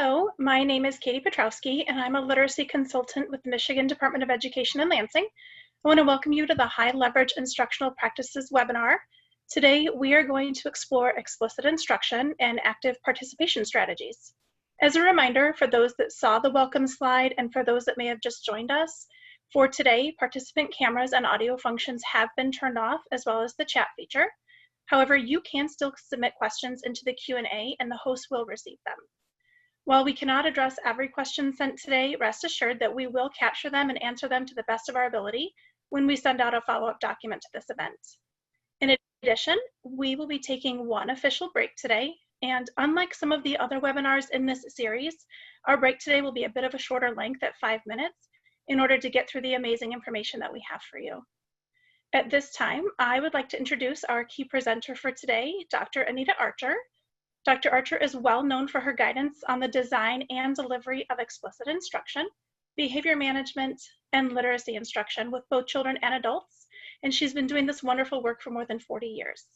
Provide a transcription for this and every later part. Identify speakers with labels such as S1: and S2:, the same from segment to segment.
S1: Hello, my name is Katie Petrowski, and I'm a literacy consultant with the Michigan Department of Education in Lansing. I want to welcome you to the High Leverage Instructional Practices webinar. Today, we are going to explore explicit instruction and active participation strategies. As a reminder, for those that saw the welcome slide and for those that may have just joined us, for today, participant cameras and audio functions have been turned off, as well as the chat feature. However, you can still submit questions into the Q&A, and the host will receive them. While we cannot address every question sent today, rest assured that we will capture them and answer them to the best of our ability when we send out a follow-up document to this event. In addition, we will be taking one official break today, and unlike some of the other webinars in this series, our break today will be a bit of a shorter length at 5 minutes in order to get through the amazing information that we have for you. At this time, I would like to introduce our key presenter for today, Dr. Anita Archer. Dr. Archer is well known for her guidance on the design and delivery of explicit instruction, behavior management, and literacy instruction with both children and adults, and she's been doing this wonderful work for more than 40 years.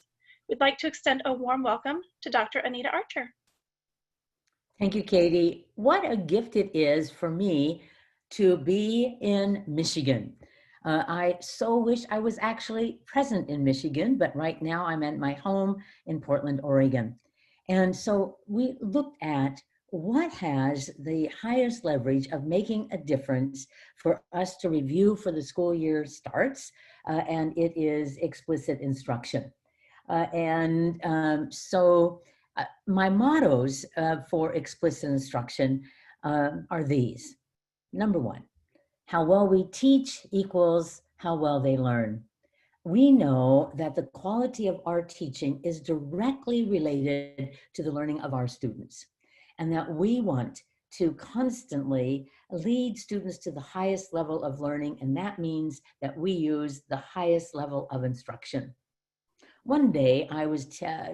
S1: We'd like to extend a warm welcome to Dr. Anita Archer.
S2: Thank you, Katie. What a gift it is for me to be in Michigan. I so wish I was actually present in Michigan, but right now I'm at my home in Portland, Oregon. And so we looked at what has the highest leverage of making a difference for us to review for the school year starts, and it is explicit instruction. So my mottos for explicit instruction are these. Number one, how well we teach equals how well they learn. We know that the quality of our teaching is directly related to the learning of our students, and that we want to constantly lead students to the highest level of learning, and that means that we use the highest level of instruction. One day I was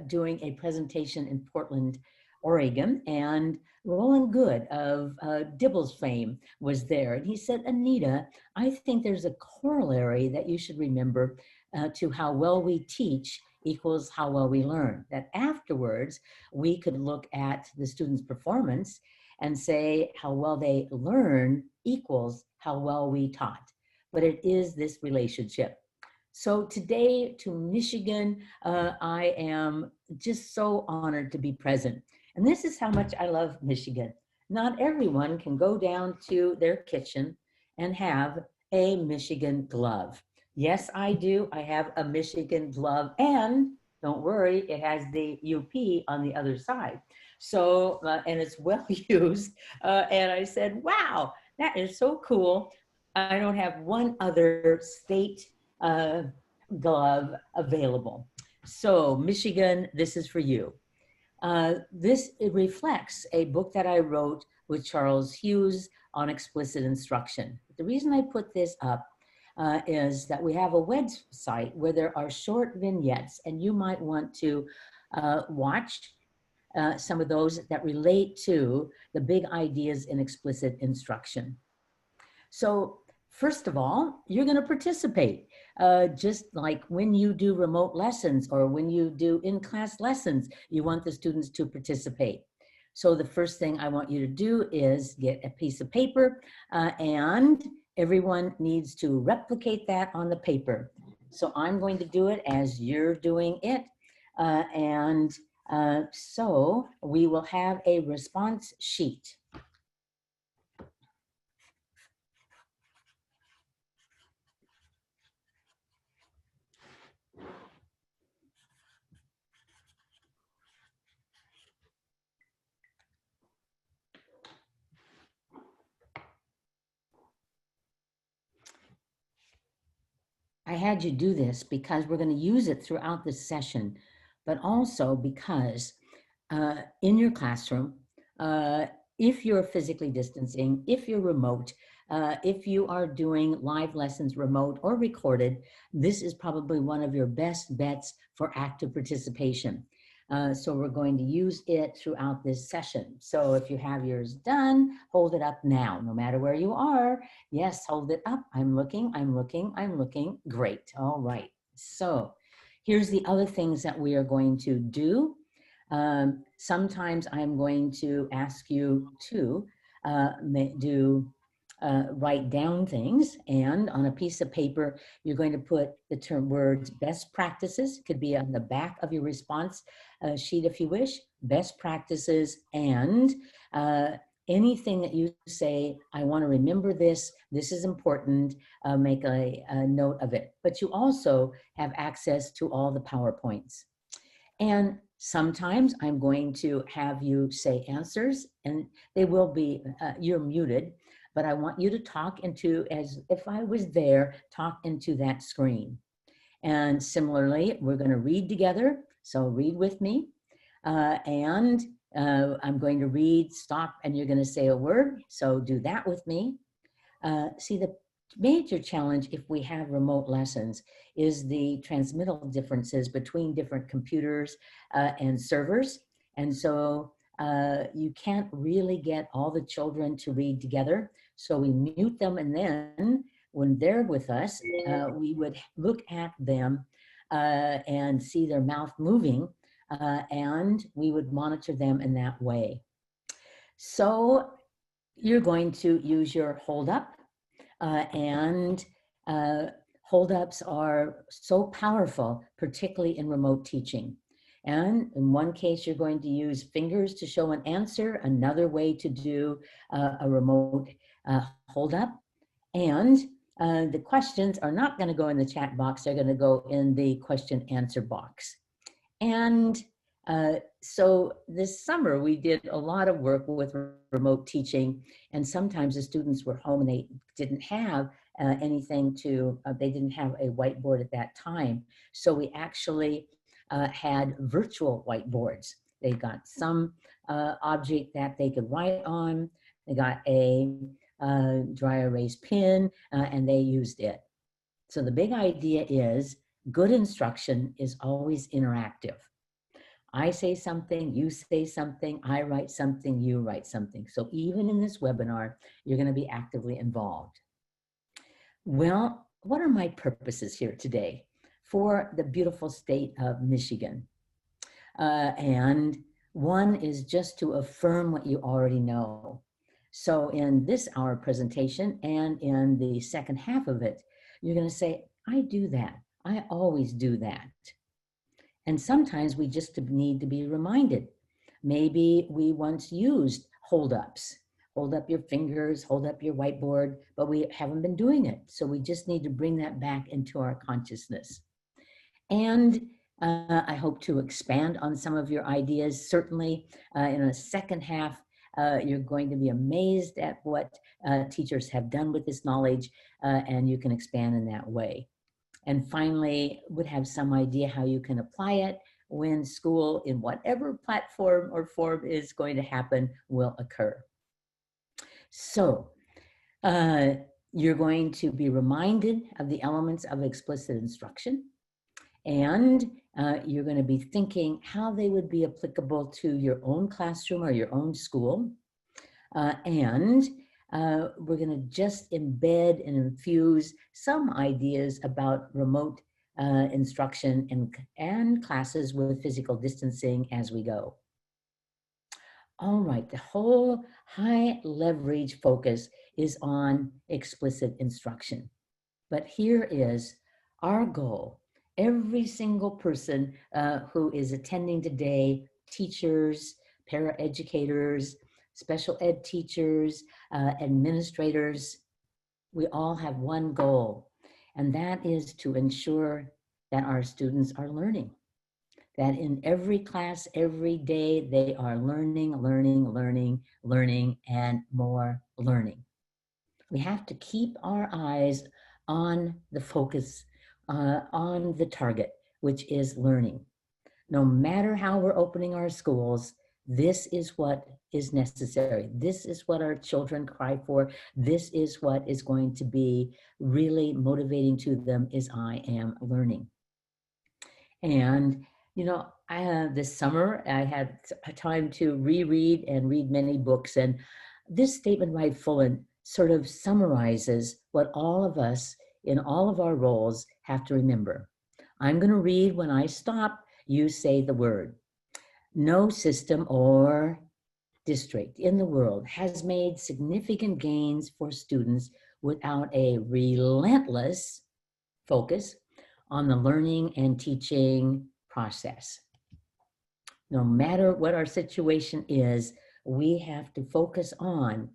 S2: doing a presentation in Portland, Oregon, and Roland Good of Dibble's fame was there, and he said, Anita, I think there's a corollary that you should remember to how well we teach equals how well we learn. That afterwards, we could look at the students' performance and say how well they learn equals how well we taught. But it is this relationship. So today to Michigan, I am just so honored to be present. And this is how much I love Michigan. Not everyone can go down to their kitchen and have a Michigan glove. Yes, I do. I have a Michigan glove, and don't worry, it has the UP on the other side. So, and it's well used. And I said, wow, that is so cool. I don't have one other state glove available. So Michigan, this is for you. It reflects a book that I wrote with Charles Hughes on explicit instruction. The reason I put this up is that we have a website where there are short vignettes, and you might want to watch some of those that relate to the big ideas in explicit instruction. So first of all, you're going to participate. Just like when you do remote lessons or when you do in-class lessons, you want the students to participate. So the first thing I want you to do is get a piece of paper and everyone needs to replicate that on the paper. So I'm going to do it as you're doing it. So we will have a response sheet. I had you do this because we're going to use it throughout the session, but also because in your classroom, if you're physically distancing, if you're remote, if you are doing live lessons remote or recorded, this is probably one of your best bets for active participation. So we're going to use it throughout this session. So if you have yours done, hold it up now, no matter where you are. Yes, hold it up. I'm looking, I'm looking, I'm looking. Great. All right. So here's the other things that we are going to do. Sometimes I'm going to ask you to write down things, and on a piece of paper, you're going to put the term words best practices, could be on the back of your response sheet if you wish, best practices, and anything that you say, I want to remember this, this is important, make a note of it. But you also have access to all the PowerPoints. And sometimes I'm going to have you say answers, and they will be, you're muted, but I want you to talk into, as if I was there, talk into that screen. And similarly, we're going to read together. So read with me. I'm going to read, stop, and you're going to say a word. So do that with me. See, the major challenge if we have remote lessons is the transmittal differences between different computers and servers. And so you can't really get all the children to read together. So we mute them, and then when they're with us, we would look at them and see their mouth moving, and we would monitor them in that way. So you're going to use your hold up. Hold-ups are so powerful, particularly in remote teaching. And in one case, you're going to use fingers to show an answer, another way to do a remote hold-up. And the questions are not going to go in the chat box, they're going to go in the question answer box. And so this summer, we did a lot of work with remote teaching, and sometimes the students were home and they didn't have anything to, they didn't have a whiteboard at that time. So we actually had virtual whiteboards. They got some object that they could write on. They got a dry erase pen, and they used it. So the big idea is good instruction is always interactive. I say something, you say something, I write something, you write something. So even in this webinar, you're going to be actively involved. Well, what are my purposes here today for the beautiful state of Michigan? And one is just to affirm what you already know. So in this hour presentation and in the second half of it, you're going to say, I do that. I always do that. And sometimes we just need to be reminded. Maybe we once used hold-ups. Hold up your fingers, hold up your whiteboard, but we haven't been doing it. So we just need to bring that back into our consciousness. And I hope to expand on some of your ideas. Certainly in the second half, you're going to be amazed at what teachers have done with this knowledge, and you can expand in that way. And finally, would have some idea how you can apply it when school, in whatever platform or form is going to happen, will occur. So you're going to be reminded of the elements of explicit instruction, and you're going to be thinking how they would be applicable to your own classroom or your own school. We're going to just embed and infuse some ideas about remote instruction and classes with physical distancing as we go. All right, the whole high leverage focus is on explicit instruction. But here is our goal. Every single person who is attending today, teachers, paraeducators, special ed teachers, administrators, we all have one goal, and that is to ensure that our students are learning. That in every class, every day, they are learning, learning, learning, learning, and more learning. We have to keep our eyes on the focus, on the target, which is learning. No matter how we're opening our schools, this is what is necessary. This is what our children cry for. This is what is going to be really motivating to them is I am learning. And, you know, this summer, I had time to reread and read many books. And this statement by Fullen sort of summarizes what all of us in all of our roles have to remember. I'm going to read when I stop, you say the word. No system or district in the world has made significant gains for students without a relentless focus on the learning and teaching process. No matter what our situation is, we have to focus on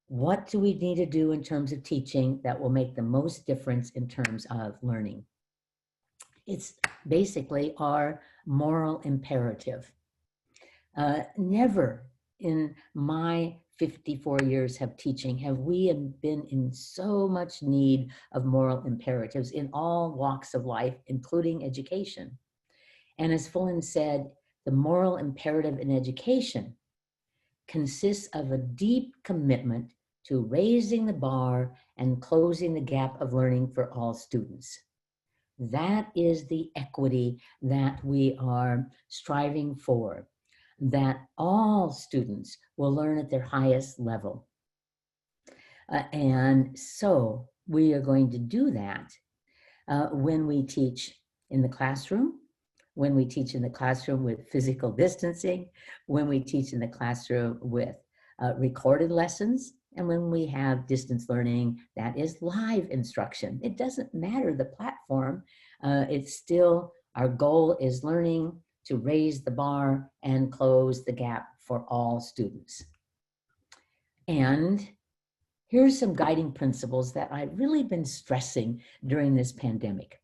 S2: what do we need to do in terms of teaching that will make the most difference in terms of learning. It's basically our moral imperative. Never in my 54 years of teaching have we been in so much need of moral imperatives in all walks of life, including education. And as Fullen said, the moral imperative in education consists of a deep commitment to raising the bar and closing the gap of learning for all students. That is the equity that we are striving for, that all students will learn at their highest level. And so we are going to do that when we teach in the classroom, when we teach in the classroom with physical distancing, when we teach in the classroom with recorded lessons, and when we have distance learning that is live instruction. It doesn't matter the platform, it's still, our goal is learning to raise the bar and close the gap for all students. And here's some guiding principles that I've really been stressing during this pandemic.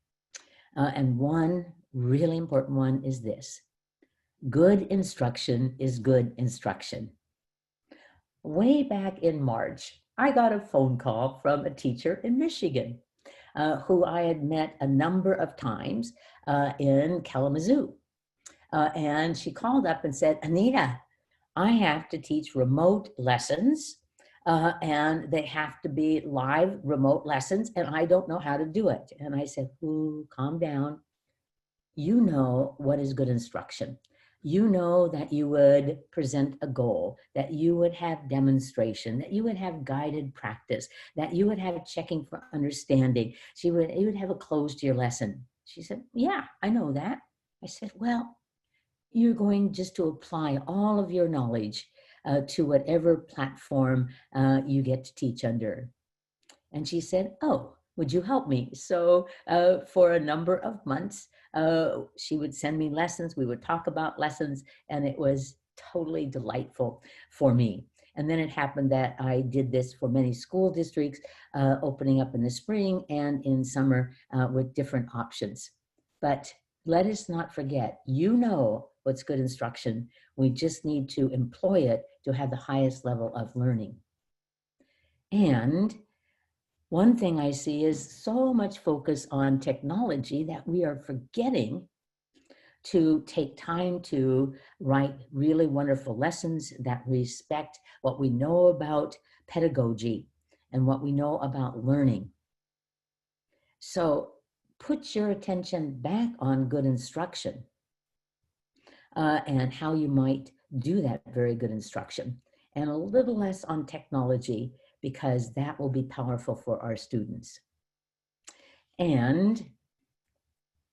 S2: And one really important one is this: good instruction is good instruction. Way back in March, I got a phone call from a teacher in Michigan who I had met a number of times in Kalamazoo. And she called up and said, Anita, I have to teach remote lessons and they have to be live remote lessons and I don't know how to do it. And I said, ooh, calm down. You know what is good instruction. You know that you would present a goal, that you would have demonstration, that you would have guided practice, that you would have checking for understanding. You would have a close to your lesson. She said, yeah, I know that. I said, well, you're going just to apply all of your knowledge to whatever platform you get to teach under. And she said, oh, would you help me? So for a number of months, she would send me lessons. We would talk about lessons, and it was totally delightful for me. And then it happened that I did this for many school districts, opening up in the spring and in summer with different options. But let us not forget, you know what's good instruction. We just need to employ it to have the highest level of learning. And one thing I see is so much focus on technology that we are forgetting to take time to write really wonderful lessons that respect what we know about pedagogy and what we know about learning. So put your attention back on good instruction and how you might do that very good instruction, and a little less on technology, because that will be powerful for our students. And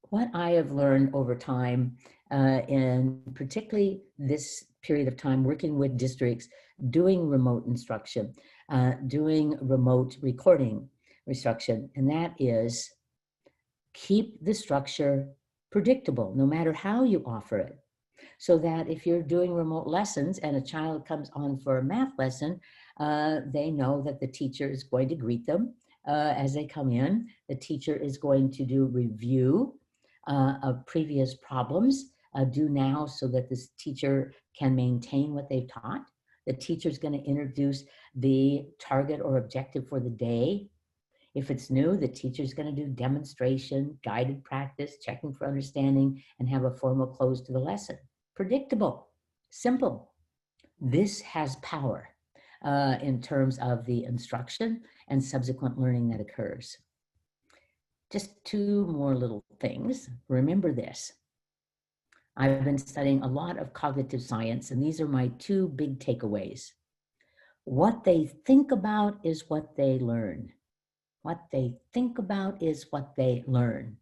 S2: what I have learned over time, and particularly this period of time working with districts, doing remote instruction, doing remote recording instruction, and that is keep the structure predictable, no matter how you offer it. So that if you're doing remote lessons and a child comes on for a math lesson, they know that the teacher is going to greet them as they come in. The teacher is going to do review of previous problems due now so that this teacher can maintain what they've taught. The teacher is going to introduce the target or objective for the day. If it's new, the teacher is going to do demonstration, guided practice, checking for understanding, and have a formal close to the lesson. Predictable, simple. This has power in terms of the instruction and subsequent learning that occurs. Just two more little things. Remember this. I've been studying a lot of cognitive science, and these are my two big takeaways. What they think about is what they learn. What they think about is what they learn.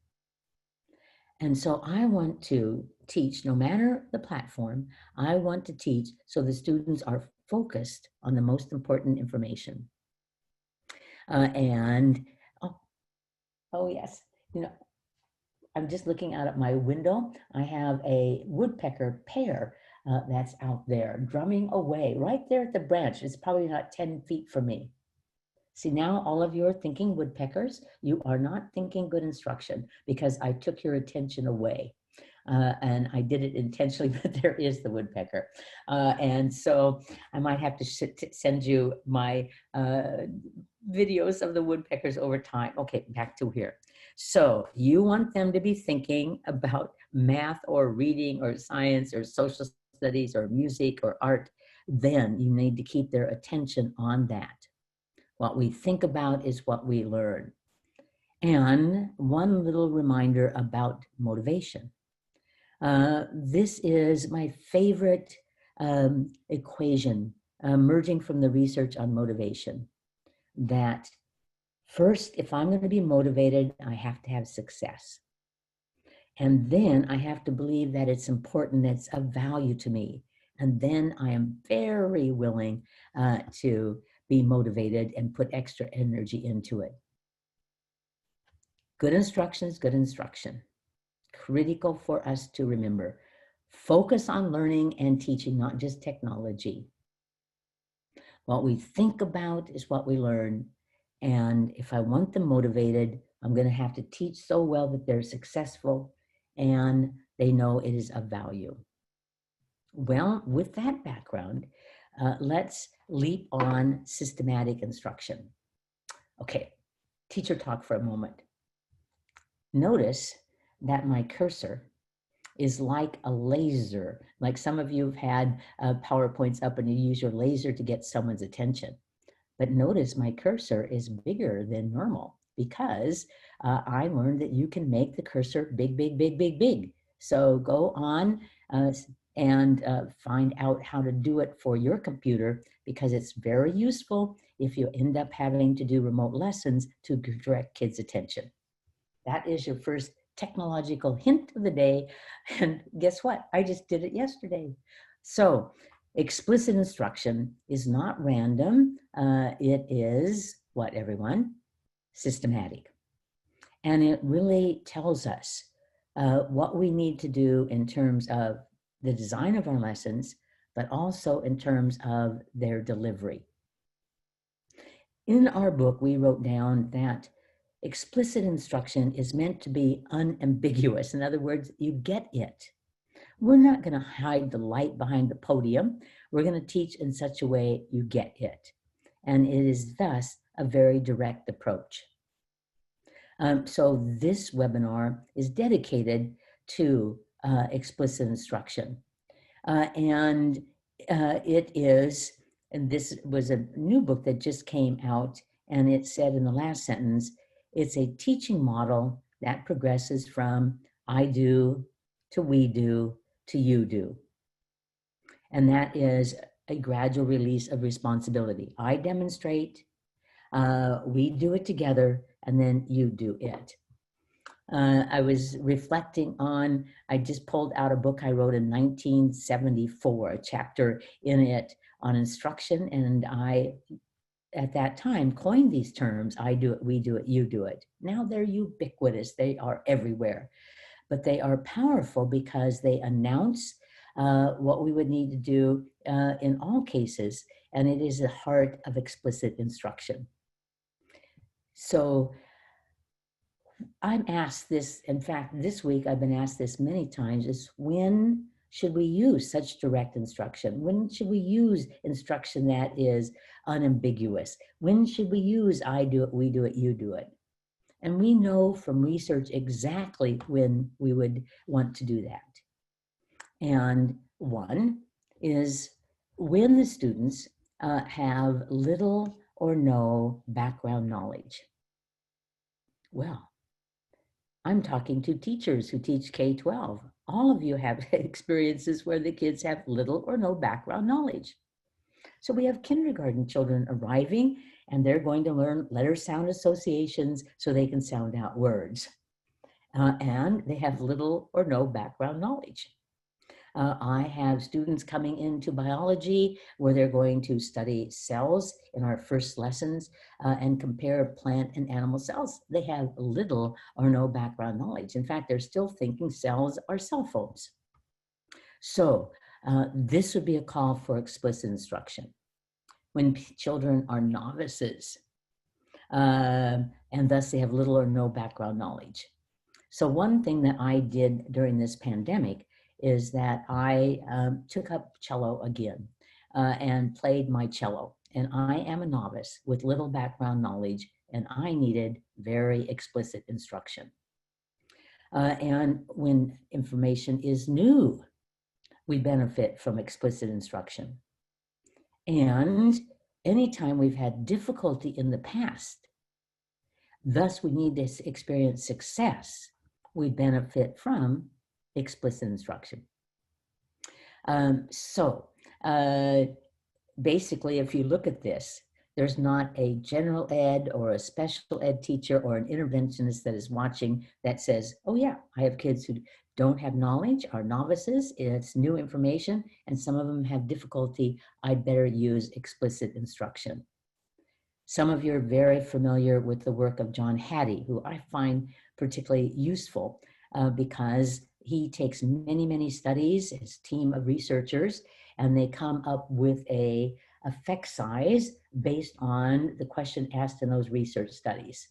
S2: And so I want to teach, no matter the platform, I want to teach so the students are focused on the most important information. And, oh yes, you know, I'm just looking out at my window. I have a woodpecker pair that's out there drumming away right there at the branch. It's probably not 10 feet from me. See, now all of you are thinking woodpeckers. You are not thinking good instruction because I took your attention away. And I did it intentionally, but there is the woodpecker. And so I might have to send you my videos of the woodpeckers over time. Okay, back to here. So you want them to be thinking about math or reading or science or social studies or music or art. Then you need to keep their attention on that. What we think about is what we learn. And one little reminder about motivation. This is my favorite equation emerging from the research on motivation. That first, if I'm going to be motivated, I have to have success. And then I have to believe that it's important, that's of value to me. And then I am very willing to be motivated and put extra energy into it. Good instruction is good instruction. Critical for us to remember. Focus on learning and teaching, not just technology. What we think about is what we learn. And if I want them motivated, I'm going to have to teach so well that they're successful and they know it is of value. Well, with that background, let's leap on systematic instruction. Okay, teacher talk for a moment. Notice that my cursor is like a laser. Like some of you have had PowerPoints up and you use your laser to get someone's attention. But notice my cursor is bigger than normal because I learned that you can make the cursor big, big, big, big, big. So go on and find out how to do it for your computer because it's very useful if you end up having to do remote lessons to direct kids' attention. That is your first technological hint of the day. And guess what? I just did it yesterday. So explicit instruction is not random. It is what, everyone? Systematic. And it really tells us what we need to do in terms of the design of our lessons, but also in terms of their delivery. In our book, we wrote down that explicit instruction is meant to be unambiguous. In other words, you get it. We're not going to hide the light behind the podium. We're going to teach in such a way you get it. And it is thus a very direct approach. So this webinar is dedicated to explicit instruction. And this was a new book that just came out, and it said in the last sentence, it's a teaching model that progresses from I do to we do to you do. And that is a gradual release of responsibility. I demonstrate, we do it together, and then you do it. I was reflecting on, I just pulled out a book I wrote in 1974, a chapter in it on instruction, and I, at that time, coined these terms, I do it, we do it, you do it. Now they're ubiquitous, they are everywhere, but they are powerful because they announce what we would need to do in all cases, and it is the heart of explicit instruction. So I'm asked this, in fact, this week I've been asked this many times, is when should we use such direct instruction? When should we use instruction that is unambiguous? When should we use I do it, we do it, you do it? And we know from research exactly when we would want to do that. And one is when the students have little or no background knowledge. Well, I'm talking to teachers who teach K-12. All of you have experiences where the kids have little or no background knowledge. So we have kindergarten children arriving and they're going to learn letter sound associations so they can sound out words. and they have little or no background knowledge. I have students coming into biology where they're going to study cells in our first lessons and compare plant and animal cells. They have little or no background knowledge. In fact, they're still thinking cells are cell phones. So this would be a call for explicit instruction. When children are novices, and thus they have little or no background knowledge. So one thing that I did during this pandemic is that I took up cello again and played my cello. And I am a novice with little background knowledge, and I needed very explicit instruction. And when information is new, we benefit from explicit instruction. And anytime we've had difficulty in the past, thus we need to experience success, we benefit from explicit instruction. Basically, if you look at this, there's not a general ed or a special ed teacher or an interventionist that is watching that says, oh yeah, I have kids who don't have knowledge, are novices, it's new information, and some of them have difficulty, I'd better use explicit instruction. Some of you are very familiar with the work of John Hattie, who I find particularly useful because he takes many, many studies, his team of researchers, and they come up with a effect size based on the question asked in those research studies.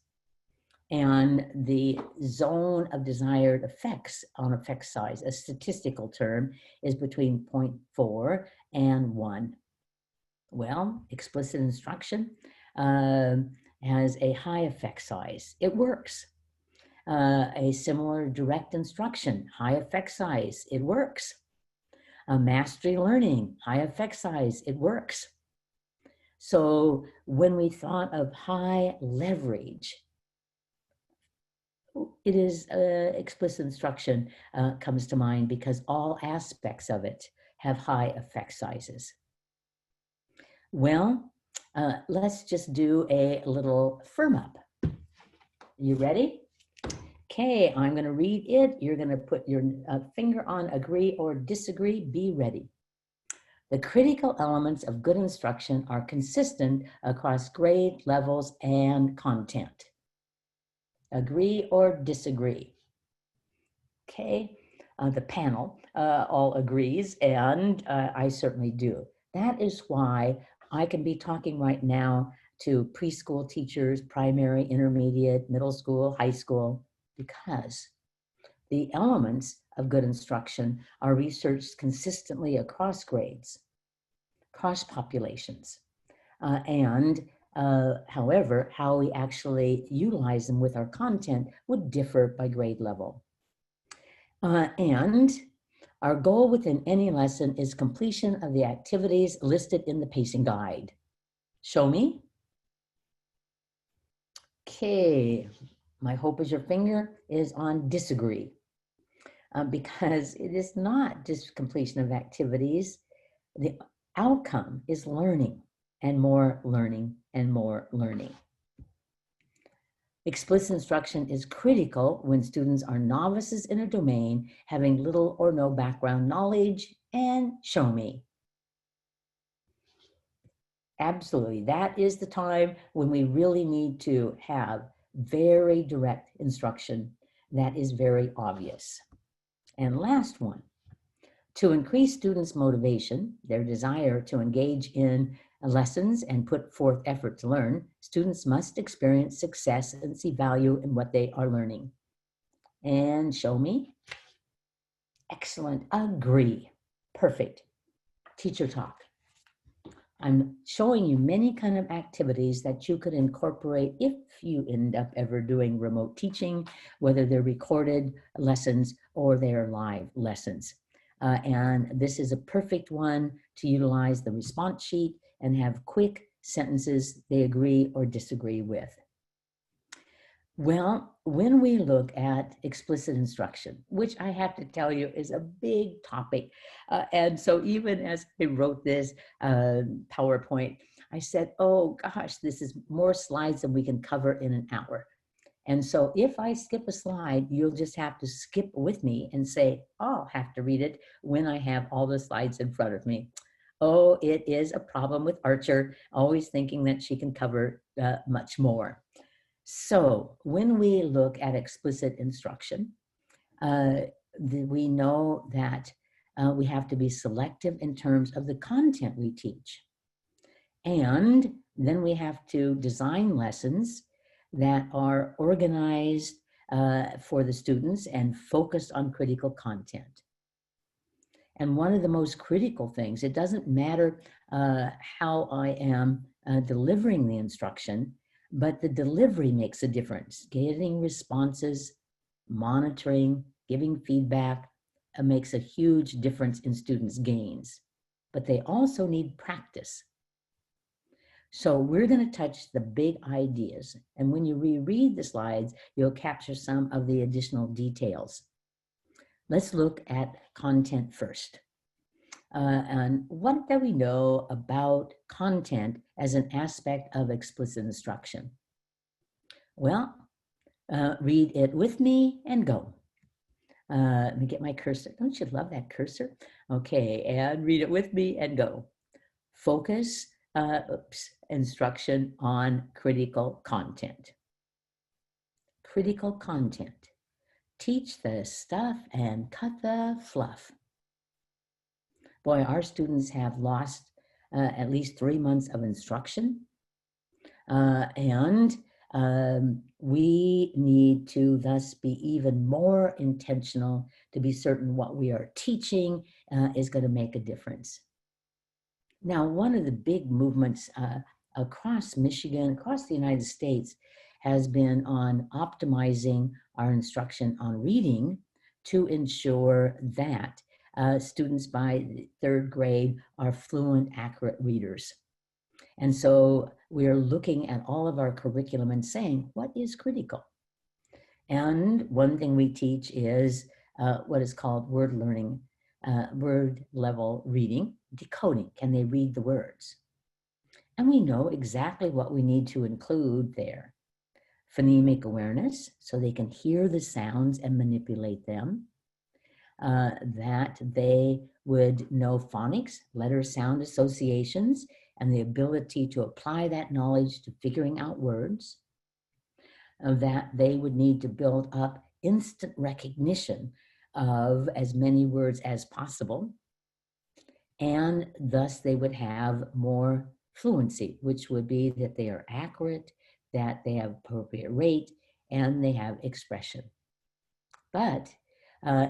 S2: And the zone of desired effects on effect size, a statistical term, is between 0.4 and 1. Well, explicit instruction has a high effect size. It works. A similar direct instruction, high effect size, it works. Mastery learning, high effect size, it works. So when we thought of high leverage, it is explicit instruction comes to mind because all aspects of it have high effect sizes. Well, let's just do a little firm up. You ready? Okay, I'm going to read it. You're going to put your finger on agree or disagree. Be ready. The critical elements of good instruction are consistent across grade levels and content. Agree or disagree? Okay, the panel all agrees, and I certainly do. That is why I can be talking right now to preschool teachers, primary, intermediate, middle school, high school, because the elements of good instruction are researched consistently across grades, across populations, however, how we actually utilize them with our content would differ by grade level. And our goal within any lesson is completion of the activities listed in the pacing guide. Show me. Okay, my hope is your finger is on disagree, because it is not just completion of activities. The outcome is learning and more learning and more learning. Explicit instruction is critical when students are novices in a domain, having little or no background knowledge, and show me. Absolutely, that is the time when we really need to have very direct instruction that is very obvious. And last one, to increase students' motivation, their desire to engage in lessons and put forth effort to learn, students must experience success and see value in what they are learning. And show me. Excellent. Agree. Perfect. Teacher talk. I'm showing you many kind of activities that you could incorporate if you end up ever doing remote teaching, whether they're recorded lessons or they're live lessons. And this is a perfect one to utilize the response sheet and have quick sentences they agree or disagree with. Well, when we look at explicit instruction, which I have to tell you is a big topic, and so even as I wrote this PowerPoint, I said, oh gosh, this is more slides than we can cover in an hour. And so if I skip a slide, you'll just have to skip with me and say, I'll have to read it when I have all the slides in front of me. Oh, it is a problem with Archer, always thinking that she can cover much more. So when we look at explicit instruction, we know that we have to be selective in terms of the content we teach. And then we have to design lessons that are organized for the students and focused on critical content. And one of the most critical things, it doesn't matter how I am delivering the instruction, but the delivery makes a difference. Getting responses, monitoring, giving feedback makes a huge difference in students' gains. But they also need practice. So we're going to touch the big ideas. And when you reread the slides, you'll capture some of the additional details. Let's look at content first. And what do we know about content as an aspect of explicit instruction? Well, read it with me and go. Let me get my cursor. Don't you love that cursor? Okay, and read it with me and go. Focus instruction on critical content. Critical content. Teach the stuff and cut the fluff. Boy, our students have lost at least 3 months of instruction. And we need to thus be even more intentional to be certain what we are teaching is going to make a difference. Now, one of the big movements across Michigan, across the United States, has been on optimizing our instruction on reading to ensure that students by the 3rd grade are fluent, accurate readers. And so we're looking at all of our curriculum and saying, what is critical? And one thing we teach is what is called word learning, word level reading, decoding. Can they read the words? And we know exactly what we need to include there. Phonemic awareness, so they can hear the sounds and manipulate them. That they would know phonics, letter sound associations, and the ability to apply that knowledge to figuring out words. That they would need to build up instant recognition of as many words as possible. And thus they would have more fluency, which would be that they are accurate, that they have appropriate rate, and they have expression. But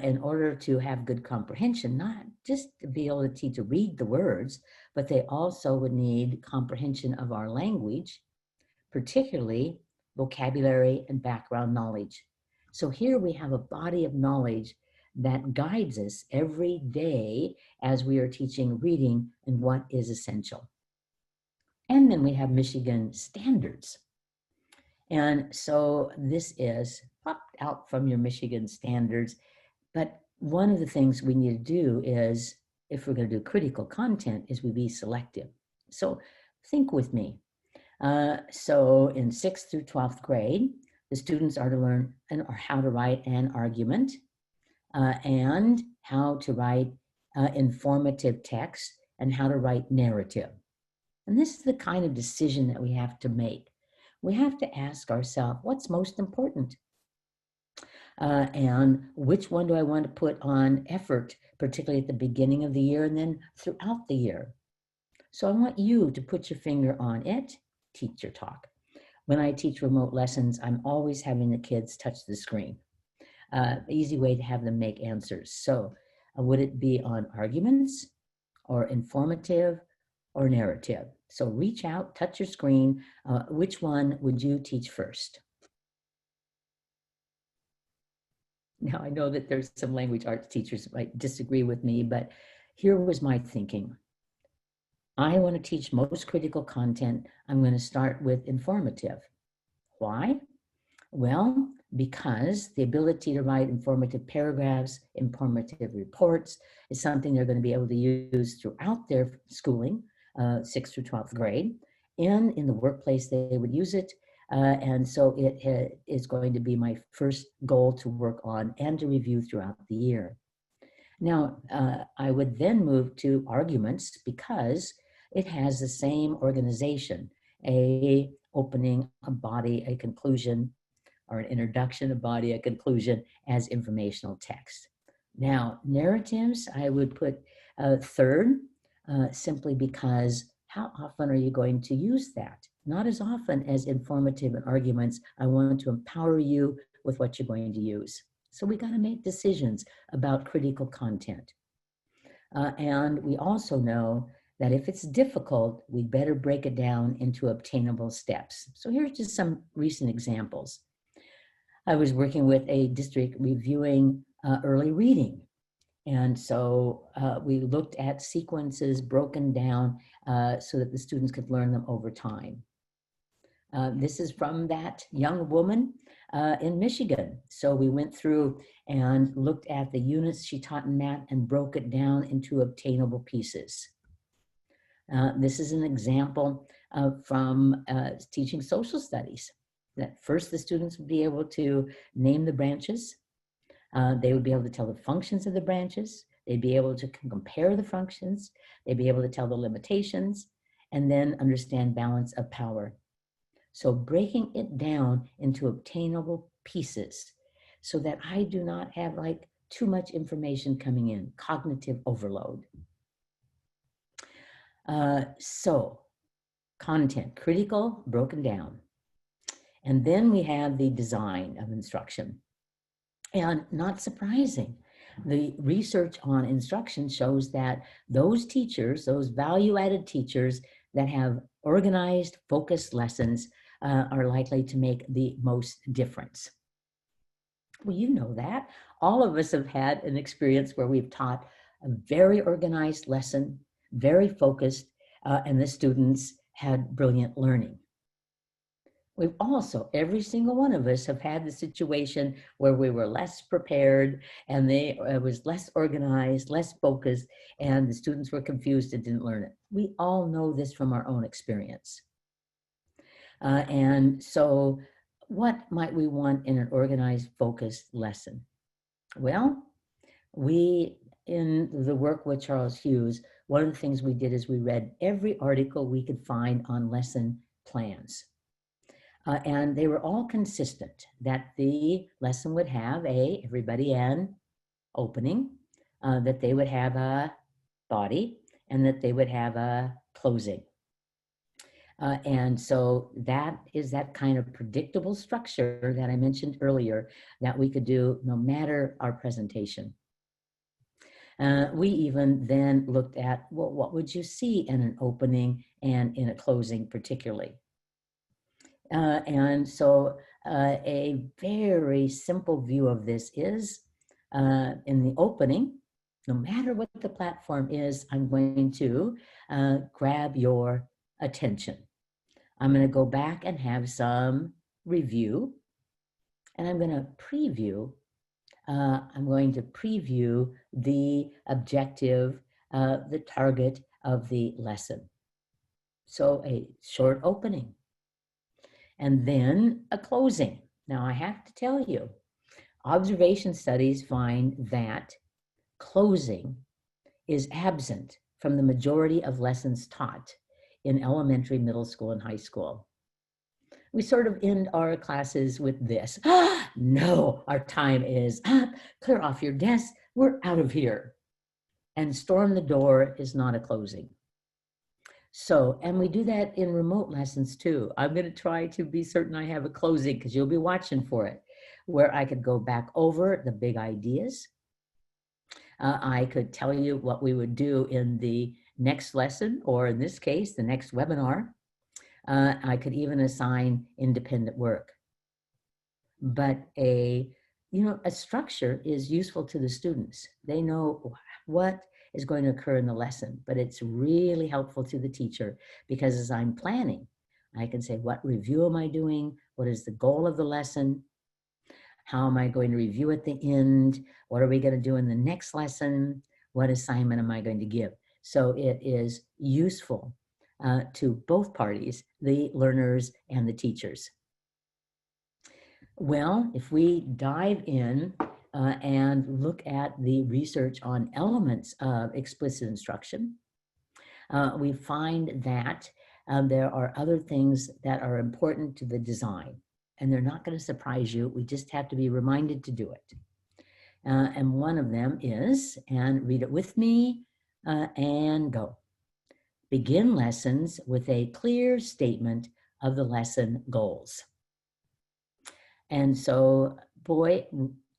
S2: in order to have good comprehension, not just the ability to read the words, but they also would need comprehension of our language, particularly vocabulary and background knowledge. So here we have a body of knowledge that guides us every day as we are teaching reading and what is essential. And then we have Michigan standards. And so this is popped out from your Michigan standards. But one of the things we need to do is, if we're going to do critical content, is we be selective. So think with me. So in 6th through 12th grade, the students are to learn how to write an argument and how to write informative text and how to write narrative. And this is the kind of decision that we have to make. We have to ask ourselves, what's most important? And which one do I want to put on effort, particularly at the beginning of the year and then throughout the year? So I want you to put your finger on it, teach your talk. When I teach remote lessons, I'm always having the kids touch the screen. Easy way to have them make answers. So would it be on arguments or informative or narrative? So reach out, touch your screen. Which one would you teach first? Now, I know that there's some language arts teachers who might disagree with me, but here was my thinking. I want to teach most critical content. I'm going to start with informative. Why? Well, because the ability to write informative paragraphs, informative reports is something they're going to be able to use throughout their schooling, 6th through 12th grade. And in the workplace, they would use it And so it is going to be my first goal to work on and to review throughout the year. Now, I would then move to arguments because it has the same organization, a opening, a body, a conclusion, or an introduction, a body, a conclusion as informational text. Now, narratives, I would put third, simply because how often are you going to use that? Not as often as informative and arguments. I want to empower you with what you're going to use. So we got to make decisions about critical content. And we also know that if it's difficult, we better break it down into obtainable steps. So here's just some recent examples. I was working with a district reviewing early reading. And so we looked at sequences broken down so that the students could learn them over time. This is from that young woman in Michigan. So we went through and looked at the units she taught in math and broke it down into obtainable pieces. This is an example from teaching social studies. That first the students would be able to name the branches. They would be able to tell the functions of the branches. They'd be able to compare the functions. They'd be able to tell the limitations and then understand balance of power. So breaking it down into obtainable pieces so that I do not have like too much information coming in, cognitive overload. So content, critical, broken down. And then we have the design of instruction. And not surprising, the research on instruction shows that those teachers, those value-added teachers that have organized, focused lessons are likely to make the most difference. Well, you know that. All of us have had an experience where we've taught a very organized lesson, very focused, and the students had brilliant learning. We've also, every single one of us have had the situation where we were less prepared and it was less organized, less focused, and the students were confused and didn't learn it. We all know this from our own experience. And so what might we want in an organized, focused lesson? Well, in the work with Charles Hughes, one of the things we did is we read every article we could find on lesson plans. And they were all consistent that the lesson would have everybody an opening, that they would have a body, and that they would have a closing. And so that is that kind of predictable structure that I mentioned earlier that we could do no matter our presentation. We even then looked at, well, what would you see in an opening and in a closing particularly? And so a very simple view of this is in the opening, no matter what the platform is, I'm going to grab your attention. I'm going to go back and have some review, and I'm going to preview. I'm going to preview the objective, the target of the lesson. So a short opening. And then a closing. Now I have to tell you, observation studies find that closing is absent from the majority of lessons taught in elementary, middle school, and high school. We sort of end our classes with this. No, our time is up. Clear off your desk. We're out of here. And storm the door is not a closing. So, and we do that in remote lessons too. I'm going to try to be certain I have a closing because you'll be watching for it, where I could go back over the big ideas. I could tell you what we would do in the next lesson, or in this case, the next webinar. I could even assign independent work. But a structure is useful to the students. They know what is going to occur in the lesson, but it's really helpful to the teacher because as I'm planning, I can say, what review am I doing? What is the goal of the lesson? How am I going to review at the end? What are we going to do in the next lesson? What assignment am I going to give? So it is useful to both parties, the learners and the teachers. Well, if we dive in and look at the research on elements of explicit instruction, we find that there are other things that are important to the design, and they're not going to surprise you. We just have to be reminded to do it. And one of them is, and read it with me, and go. Begin lessons with a clear statement of the lesson goals. And so, boy,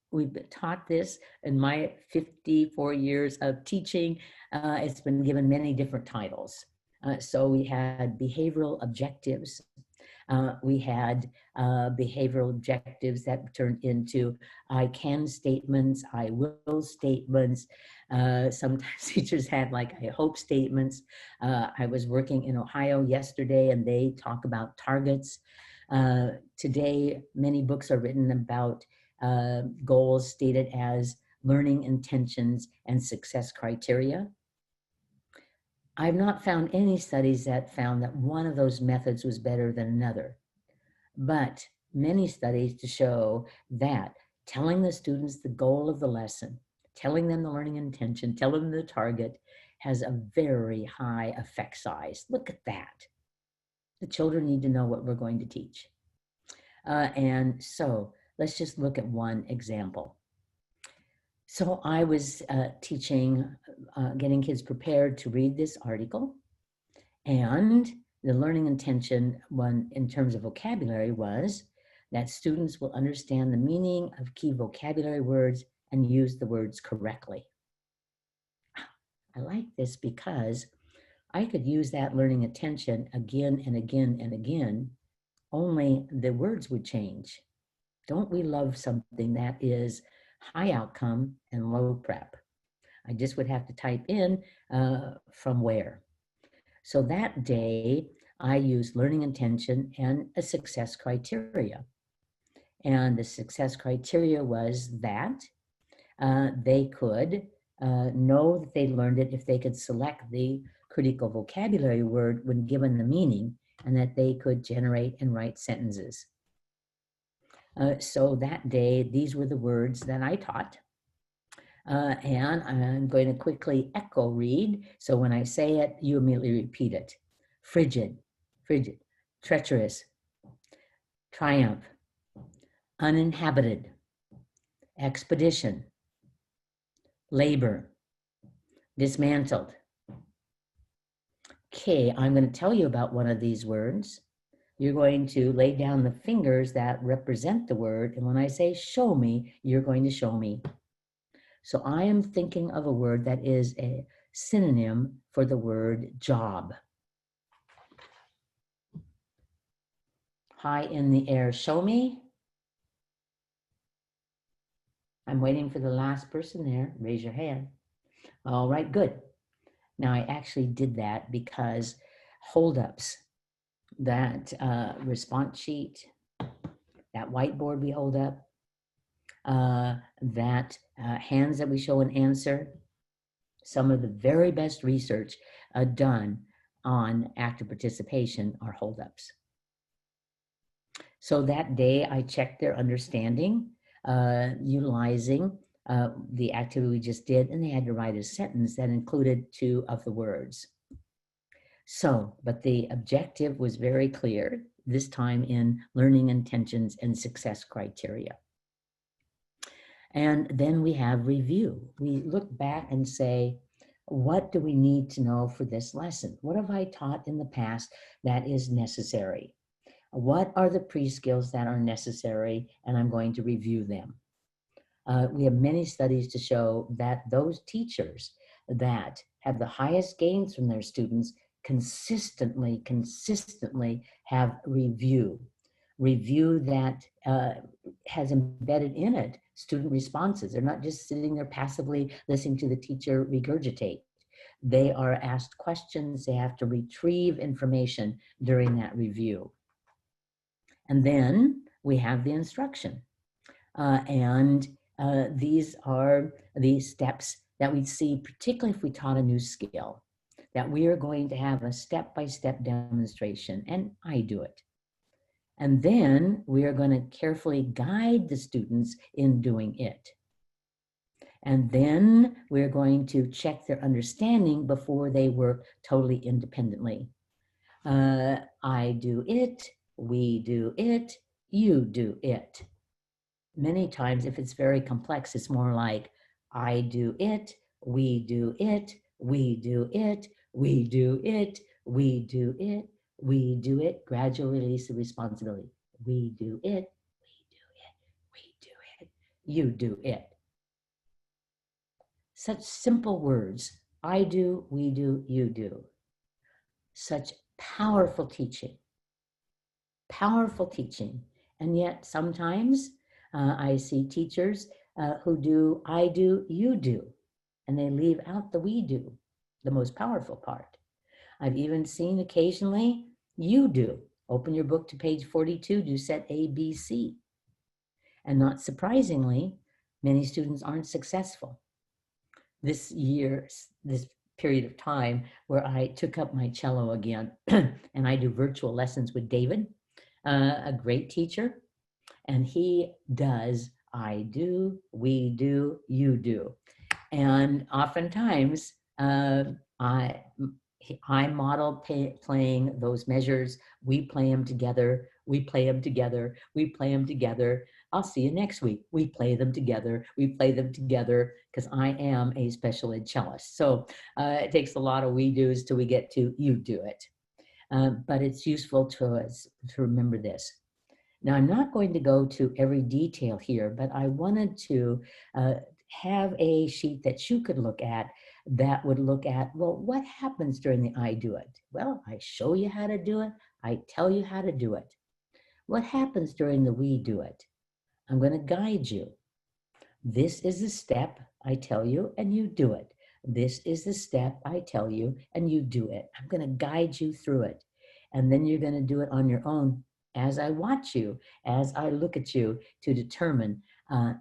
S2: we've taught this in my 54 years of teaching. It's been given many different titles. So we had behavioral objectives. We had behavioral objectives that turned into I can statements, I will statements. Sometimes teachers had like I hope statements. I was working in Ohio yesterday and they talk about targets. Today, many books are written about goals stated as learning intentions and success criteria. I've not found any studies that found that one of those methods was better than another, but many studies to show that telling the students the goal of the lesson, telling them the learning intention, telling them the target has a very high effect size. Look at that. The children need to know what we're going to teach. And so let's just look at one example. So I was teaching, getting kids prepared to read this article, and the learning intention one in terms of vocabulary was that students will understand the meaning of key vocabulary words and use the words correctly. I like this because I could use that learning intention again and again and again, only the words would change. Don't we love something that is high outcome and low prep? I just would have to type in from where. So that day, I used learning intention and a success criteria. And the success criteria was that they could know that they learned it if they could select the critical vocabulary word when given the meaning, and that they could generate and write sentences. So that day, these were the words that I taught. And I'm going to quickly echo read. So when I say it, you immediately repeat it. Frigid, frigid, treacherous, triumph, uninhabited, expedition, labor, dismantled. Okay, I'm going to tell you about one of these words. You're going to lay down the fingers that represent the word. And when I say show me, you're going to show me. So I am thinking of a word that is a synonym for the word job. High in the air, show me. I'm waiting for the last person there. Raise your hand. All right, good. Now I actually did that because holdups, that response sheet, that whiteboard we hold up, that hands that we show an answer, some of the very best research done on active participation are holdups. So that day I checked their understanding, utilizing the activity we just did, and they had to write a sentence that included 2 of the words. So, but the objective was very clear, this time in learning intentions and success criteria. And then we have review. We look back and say, what do we need to know for this lesson? What have I taught in the past that is necessary? What are the pre-skills that are necessary? And I'm going to review them. We have many studies to show that those teachers that have the highest gains from their students consistently have review that has embedded in it student responses. They're not just sitting there passively listening to the teacher regurgitate. They are asked questions. They have to retrieve information during that review. And then we have the instruction. These are the steps that we see, particularly if we taught a new skill, that we are going to have a step-by-step demonstration, and I do it. And then we are going to carefully guide the students in doing it. And then we're going to check their understanding before they work totally independently. I do it, we do it, you do it. Many times, if it's very complex, it's more like I do it, we do it, we do it, we do it, we do it, we do it. Gradual release of responsibility. We do it, we do it, we do it, you do it. Such simple words. I do, we do, you do. Such powerful teaching. Powerful teaching. And yet sometimes I see teachers who do I do, you do, and they leave out the we do, the most powerful part. I've even seen occasionally you do. Open your book to page 42, do set A, B, C. And not surprisingly, many students aren't successful. This year, this period of time where I took up my cello again, and I do virtual lessons with David, a great teacher, and he does I do, we do, you do. And oftentimes I model playing those measures. We play them together. We play them together. We play them together. I'll see you next week. We play them together. We play them together because I am a special ed cellist. So it takes a lot of we do's till we get to you do it. But it's useful to us to remember this. Now, I'm not going to go to every detail here, but I wanted to have a sheet that you could look at that would look at, well, what happens during the I do it? Well, I show you how to do it. I tell you how to do it. What happens during the we do it? I'm going to guide you. This is the step I tell you and you do it. This is the step I tell you and you do it. I'm going to guide you through it. And then you're going to do it on your own as I watch you, as I look at you to determine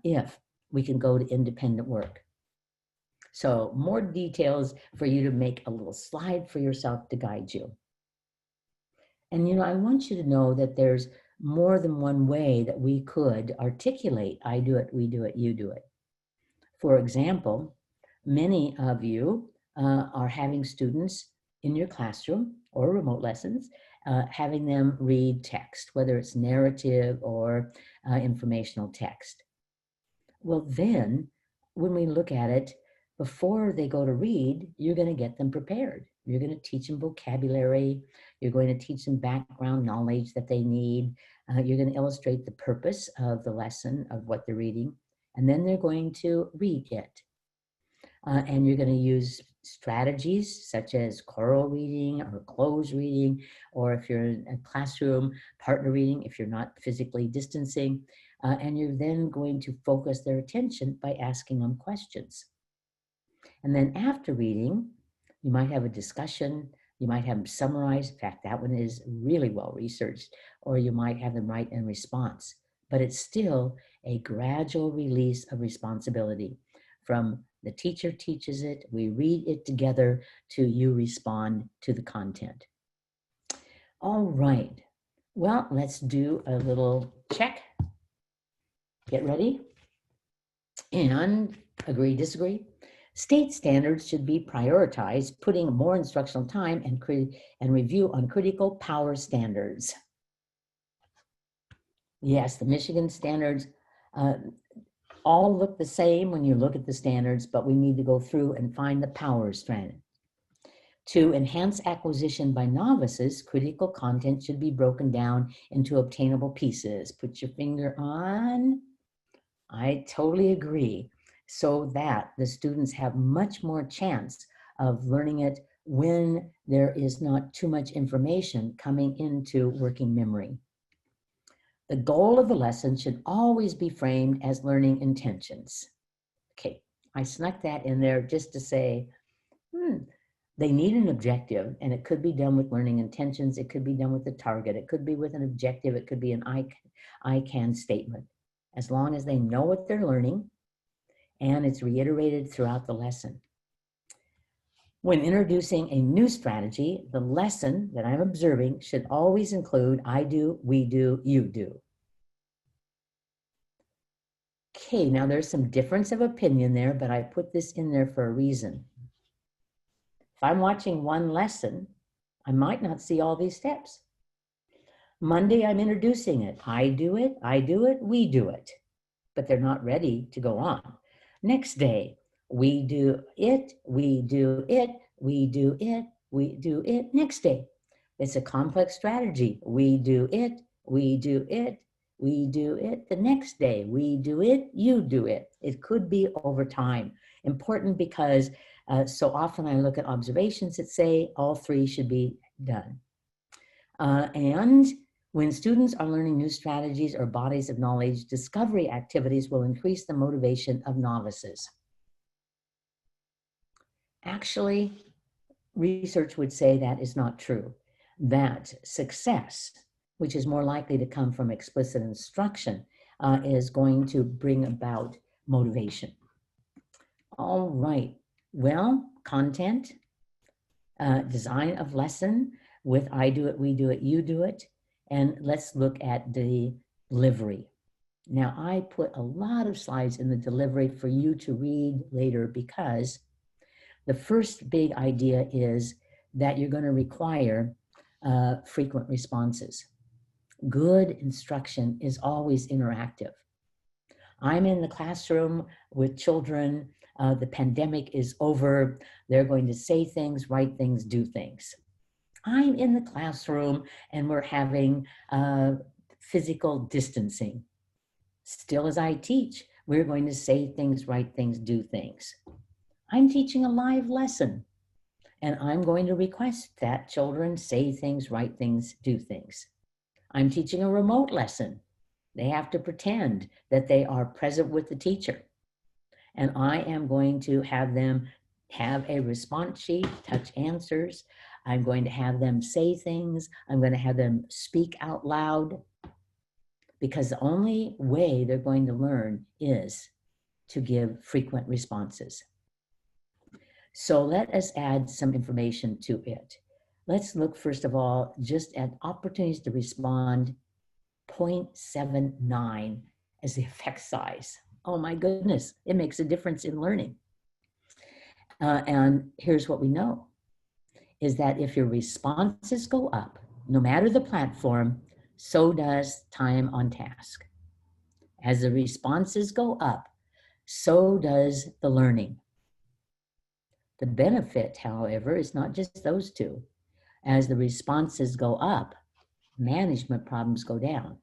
S2: if we can go to independent work. So more details for you to make a little slide for yourself to guide you. And you know, I want you to know that there's more than one way that we could articulate I do it, we do it, you do it. For example, many of you are having students in your classroom or remote lessons, having them read text, whether it's narrative or informational text. Well, then when we look at it, before they go to read, you're going to get them prepared. You're going to teach them vocabulary. You're going to teach them background knowledge that they need. You're going to illustrate the purpose of the lesson of what they're reading. And then they're going to read it. And you're going to use strategies such as choral reading or closed reading, or if you're in a classroom, partner reading, if you're not physically distancing. And you're then going to focus their attention by asking them questions. And then after reading, you might have a discussion. You might have them summarize. In fact, that one is really well researched. Or you might have them write in response. But it's still a gradual release of responsibility. From the teacher teaches it, we read it together, to you respond to the content. All right. Well, let's do a little check. Get ready. And agree, disagree. State standards should be prioritized, putting more instructional time and review on critical power standards. Yes, the Michigan standards all look the same when you look at the standards, but we need to go through and find the power strand. To enhance acquisition by novices, critical content should be broken down into obtainable pieces. Put your finger on. I totally agree. So that the students have much more chance of learning it when there is not too much information coming into working memory. The goal of the lesson should always be framed as learning intentions. Okay, I snuck that in there just to say, they need an objective, and it could be done with learning intentions. It could be done with a target. It could be with an objective. It could be an I can statement. As long as they know what they're learning, and it's reiterated throughout the lesson. When introducing a new strategy, the lesson that I'm observing should always include I do, we do, you do. Okay, now there's some difference of opinion there, but I put this in there for a reason. If I'm watching one lesson, I might not see all these steps. Monday, I'm introducing it. I do it, we do it. But they're not ready to go on. Next day, we do it, we do it, we do it, we do it. Next day, it's a complex strategy. We do it, we do it, we do it. The next day, we do it, you do it. It could be over time. Important because so often I look at observations that say all three should be done. And when students are learning new strategies or bodies of knowledge, discovery activities will increase the motivation of novices. Actually, research would say that is not true, that success, which is more likely to come from explicit instruction, is going to bring about motivation. All right, well, content, design of lesson with I do it, we do it, you do it. And let's look at the delivery. Now, I put a lot of slides in the delivery for you to read later because the first big idea is that you're going to require frequent responses. Good instruction is always interactive. I'm in the classroom with children. The pandemic is over. They're going to say things, write things, do things. I'm in the classroom and we're having physical distancing. Still, as I teach, we're going to say things, write things, do things. I'm teaching a live lesson and I'm going to request that children say things, write things, do things. I'm teaching a remote lesson. They have to pretend that they are present with the teacher. And I am going to have them have a response sheet, touch answers. I'm going to have them say things. I'm going to have them speak out loud because the only way they're going to learn is to give frequent responses. So let us add some information to it. Let's look first of all just at opportunities to respond. 0.79 as the effect size. Oh my goodness, it makes a difference in learning. And here's what we know, is that if your responses go up, no matter the platform, so does time on task. As the responses go up, so does the learning. The benefit, however, is not just those two. As the responses go up, management problems go down.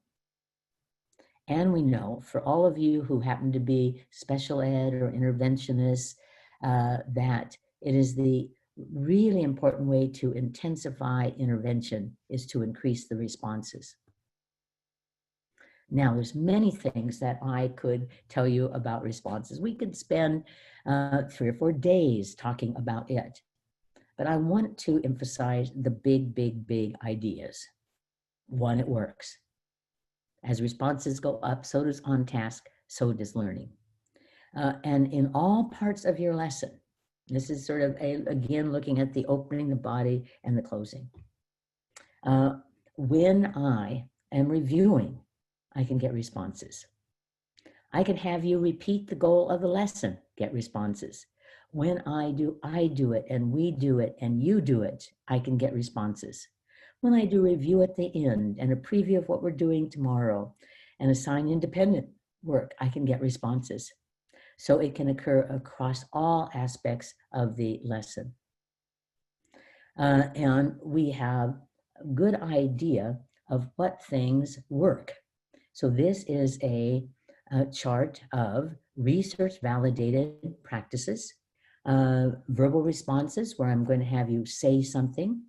S2: And we know for all of you who happen to be special ed or interventionists, that it is the really important way to intensify intervention is to increase the responses. Now, there's many things that I could tell you about responses. We could spend 3 or 4 days talking about it. But I want to emphasize the big ideas. One, it works. As responses go up, so does on task, so does learning. And in all parts of your lesson, this is sort of, again, looking at the opening, the body, and the closing. When I am reviewing, I can get responses. I can have you repeat the goal of the lesson, get responses. When I do it, and we do it, and you do it, I can get responses. When I do review at the end and a preview of what we're doing tomorrow and assign independent work, I can get responses. So it can occur across all aspects of the lesson. And we have a good idea of what things work. So this is a chart of research validated practices, verbal responses where I'm going to have you say something,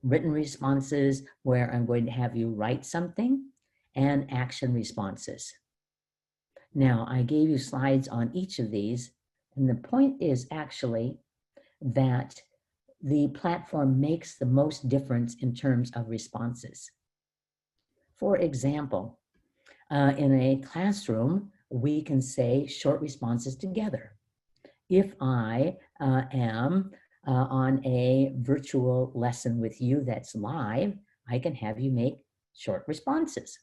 S2: written responses where I'm going to have you write something, and action responses. Now, I gave you slides on each of these, and the point is actually that the platform makes the most difference in terms of responses. For example, in a classroom, we can say short responses together. If I am on a virtual lesson with you that's live, I can have you make short responses.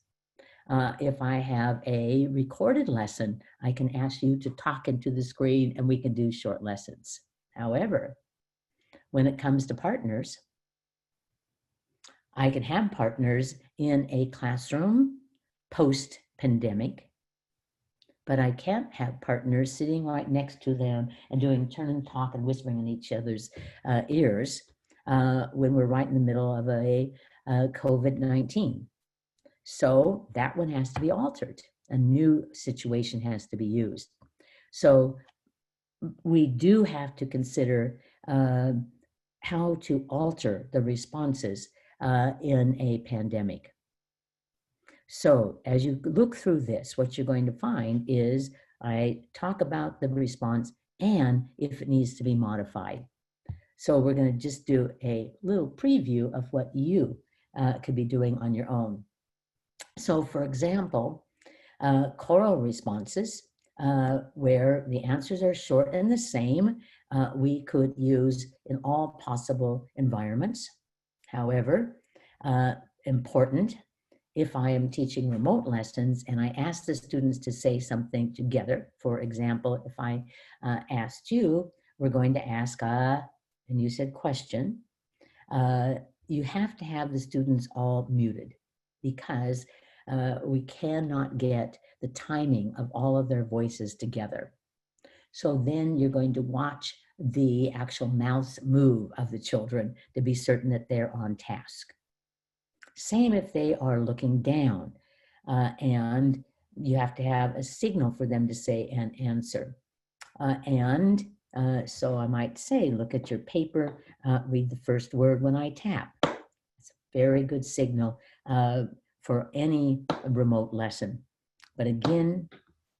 S2: If I have a recorded lesson, I can ask you to talk into the screen and we can do short lessons. However, when it comes to partners, I can have partners in a classroom post-pandemic, but I can't have partners sitting right next to them and doing turn and talk and whispering in each other's ears when we're right in the middle of a COVID-19. So that one has to be altered. A new situation has to be used. So we do have to consider how to alter the responses in a pandemic. So as you look through this, what you're going to find is I talk about the response and if it needs to be modified. So we're going to just do a little preview of what you could be doing on your own. So for example, choral responses, where the answers are short and the same, we could use in all possible environments. However, important, if I am teaching remote lessons and I ask the students to say something together, for example, if I asked you, we're going to ask, and you said question, you have to have the students all muted because we cannot get the timing of all of their voices together. So then you're going to watch the actual mouth move of the children to be certain that they're on task. Same if they are looking down and you have to have a signal for them to say an answer. So I might say, look at your paper, read the first word when I tap. It's a very good signal for any remote lesson. But again,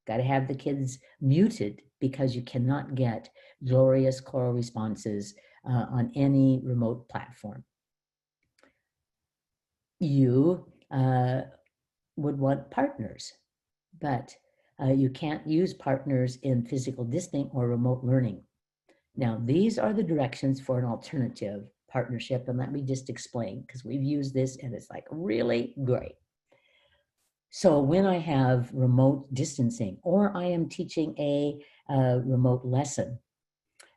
S2: got to have the kids muted because you cannot get glorious choral responses on any remote platform. You would want partners, but you can't use partners in physical distancing or remote learning. Now, these are the directions for an alternative partnership, and let me just explain, because we've used this and it's like really great. So when I have remote distancing, or I am teaching a remote lesson,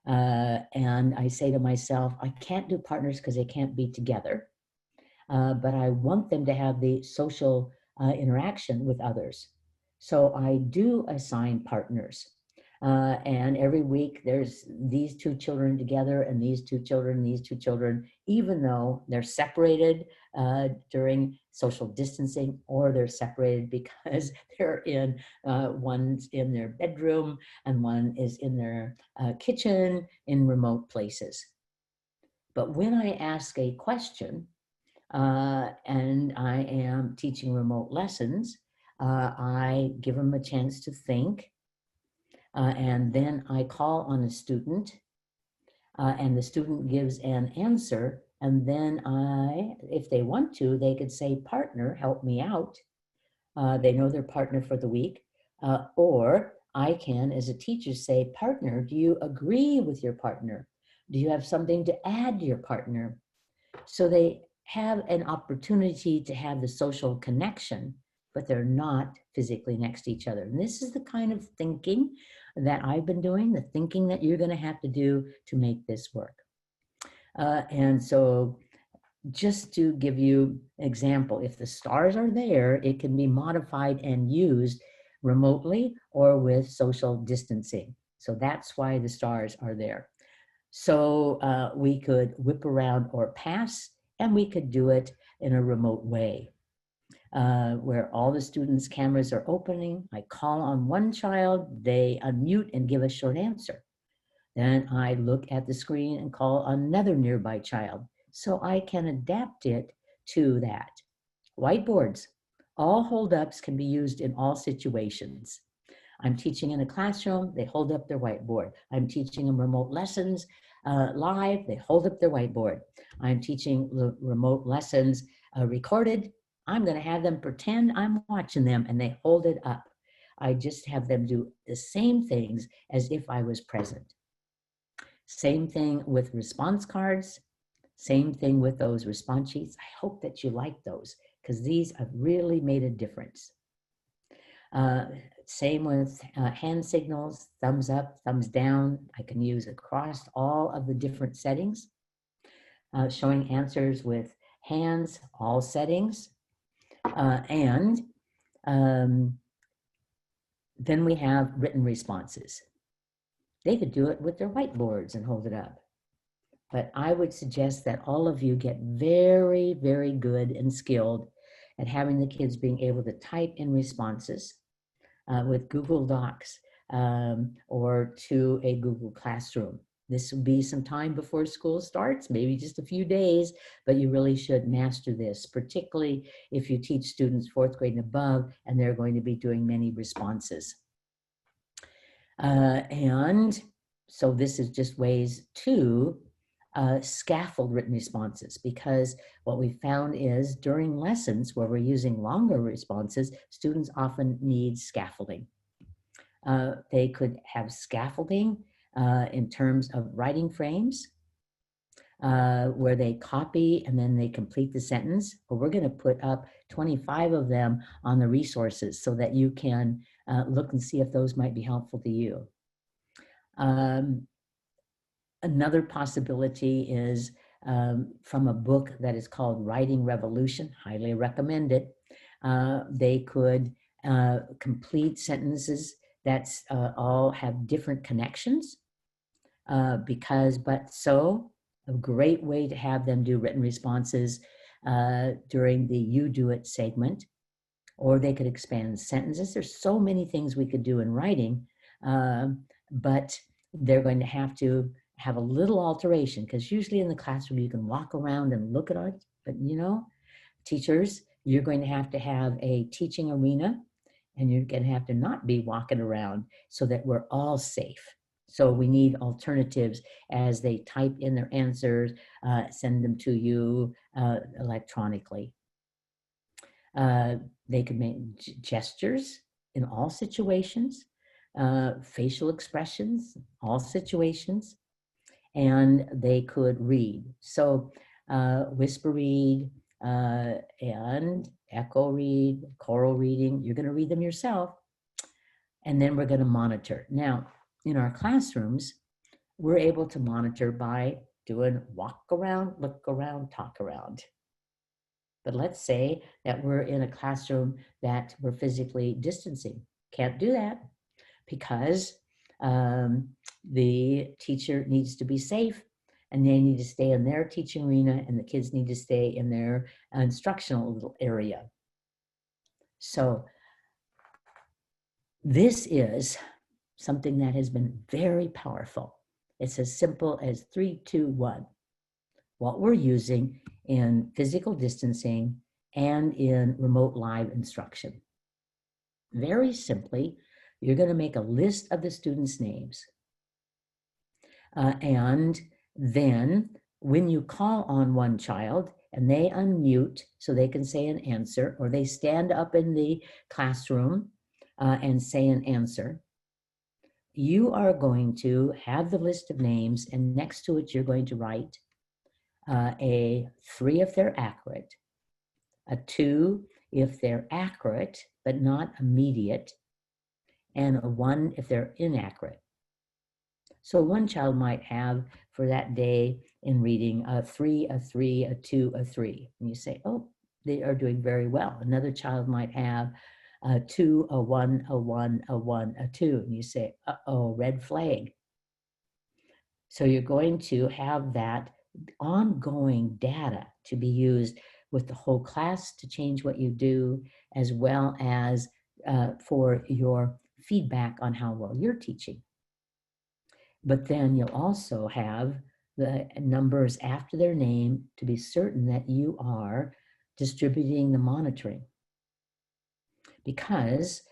S2: and I say to myself, I can't do partners because they can't be together, but I want them to have the social interaction with others. So I do assign partners. And every week there's these two children together and these two children, even though they're separated during social distancing, or they're separated because they're in, one's in their bedroom and one is in their kitchen in remote places. But when I ask a question, and I am teaching remote lessons, I give them a chance to think, and then I call on a student, and the student gives an answer, and then if they want to, they could say, partner, help me out. They know their partner for the week, or I can, as a teacher, say, partner, do you agree with your partner? Do you have something to add to your partner? So they have an opportunity to have the social connection, but they're not physically next to each other. And this is the kind of thinking that I've been doing, the thinking that you're going to have to do to make this work. And so just to give you an example, if the stars are there, it can be modified and used remotely or with social distancing. So that's why the stars are there. So we could whip around or pass, and we could do it in a remote way where all the students' cameras are opening. I call on one child, they unmute and give a short answer. Then I look at the screen and call on another nearby child, so I can adapt it to that. Whiteboards, all hold-ups can be used in all situations. I'm teaching in a classroom, they hold up their whiteboard. I'm teaching them remote lessons live, they hold up their whiteboard. I'm teaching remote lessons recorded. I'm going to have them pretend I'm watching them and they hold it up. I just have them do the same things as if I was present. Same thing with response cards. Same thing with those response sheets. I hope that you like those because these have really made a difference. Same with hand signals, thumbs up, thumbs down. I can use across all of the different settings. Showing answers with hands, all settings. And then we have written responses. They could do it with their whiteboards and hold it up. But I would suggest that all of you get very, very good and skilled at having the kids being able to type in responses with Google Docs or to a Google Classroom. This will be some time before school starts, maybe just a few days, but you really should master this, particularly if you teach students 4th grade and above, and they're going to be doing many responses. And so this is just ways to scaffold written responses, because what we found is during lessons where we're using longer responses, students often need scaffolding. They could have scaffolding in terms of writing frames where they copy and then they complete the sentence. But we're going to put up 25 of them on the resources so that you can look and see if those might be helpful to you. Another possibility is from a book that is called Writing Revolution. Highly recommend it. They could complete sentences that all have different connections because, but so, a great way to have them do written responses during the You Do It segment, or they could expand sentences. There's so many things we could do in writing, but they're going to have a little alteration, because usually in the classroom you can walk around and look at it, but you know, teachers, you're going to have a teaching arena, and you're going to have to not be walking around so that we're all safe. So we need alternatives as they type in their answers, send them to you electronically. They could make gestures in all situations, facial expressions, all situations, and they could read. So whisper read and echo read, choral reading, you're going to read them yourself, and then we're going to monitor. Now, in our classrooms, we're able to monitor by doing walk around, look around, talk around. But let's say that we're in a classroom that we're physically distancing. Can't do that because the teacher needs to be safe, and they need to stay in their teaching arena, and the kids need to stay in their instructional little area. So this is something that has been very powerful. It's as simple as 3, 2, 1. What we're using in physical distancing and in remote live instruction. Very simply, you're going to make a list of the students' names. And then when you call on one child and they unmute so they can say an answer, or they stand up in the classroom and say an answer, you are going to have the list of names, and next to it, you're going to write a 3 if they're accurate, a 2 if they're accurate but not immediate, and a 1 if they're inaccurate. So one child might have for that day in reading a 3, a 3, a 2, a 3. And you say, oh, they are doing very well. Another child might have a 2, a 1, a 1, a 1, a 2. And you say, uh-oh, red flag. So you're going to have that ongoing data to be used with the whole class to change what you do, as well as for your feedback on how well you're teaching. But then you'll also have the numbers after their name to be certain that you are distributing the monitoring. Because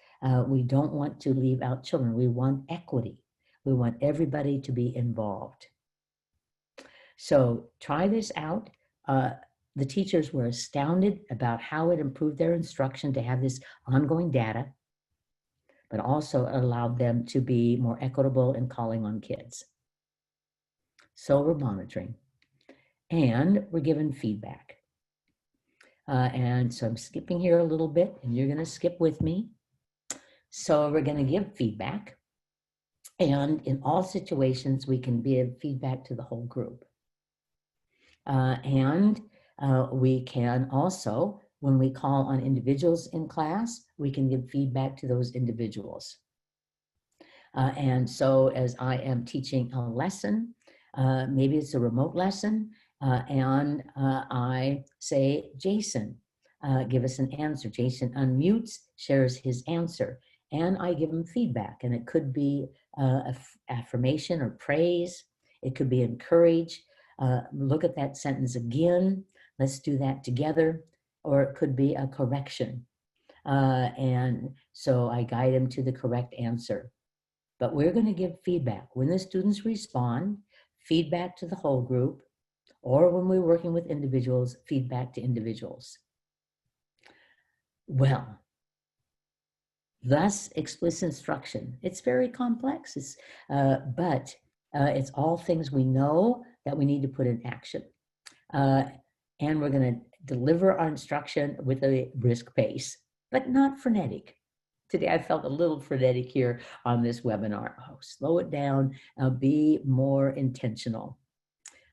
S2: we don't want to leave out children. We want equity. We want everybody to be involved. So try this out. The teachers were astounded about how it improved their instruction to have this ongoing data, but also allowed them to be more equitable in calling on kids. So we're monitoring. And we're given feedback. And so I'm skipping here a little bit, and you're going to skip with me. So we're going to give feedback. And in all situations, we can give feedback to the whole group. And we can also, when we call on individuals in class, we can give feedback to those individuals. And so as I am teaching a lesson, maybe it's a remote lesson, and I say, Jason, give us an answer. Jason unmutes, shares his answer, and I give him feedback. And it could be affirmation or praise. It could be encourage. Look at that sentence again. Let's do that together. Or it could be a correction. And so I guide him to the correct answer. But we're going to give feedback. When the students respond, feedback to the whole group, or when we're working with individuals, feedback to individuals. Well, thus explicit instruction. It's very complex, but it's all things we know that we need to put in action. And we're going to deliver our instruction with a brisk pace, but not frenetic. Today, I felt a little frenetic here on this webinar. Oh, slow it down, be more intentional.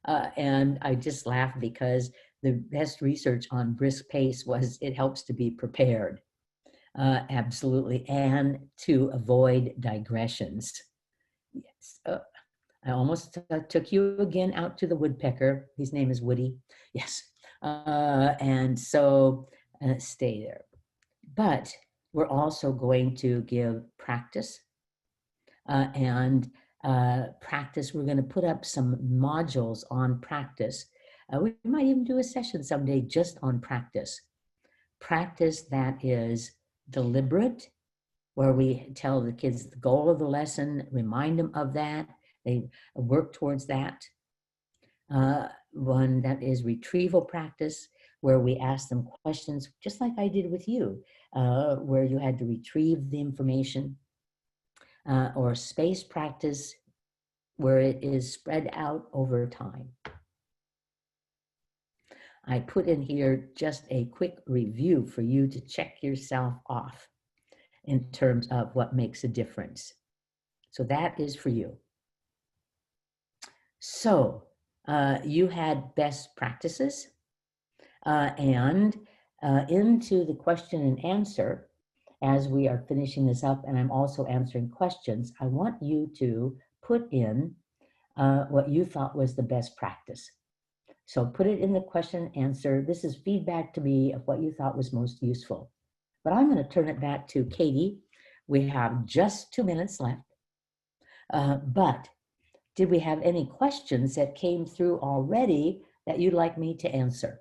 S2: And I just laughed because the best research on brisk pace was it helps to be prepared. Absolutely, and to avoid digressions. Yes, I almost took you again out to the woodpecker. His name is Woody. Yes, and so stay there. But we're also going to give practice practice. We're going to put up some modules on practice. We might even do a session someday just on practice. Practice that is deliberate, where we tell the kids the goal of the lesson, remind them of that, they work towards that. One that is retrieval practice, where we ask them questions, just like I did with you, where you had to retrieve the information, or space practice, where it is spread out over time. I put in here just a quick review for you to check yourself off in terms of what makes a difference. So that is for you. So you had best practices, and into the question and answer, as we are finishing this up, and I'm also answering questions, I want you to put in what you thought was the best practice. So put it in the question and answer. This is feedback to me of what you thought was most useful. But I'm going to turn it back to Katie. We have just 2 minutes left. But did we have any questions that came through already that you'd like me to answer?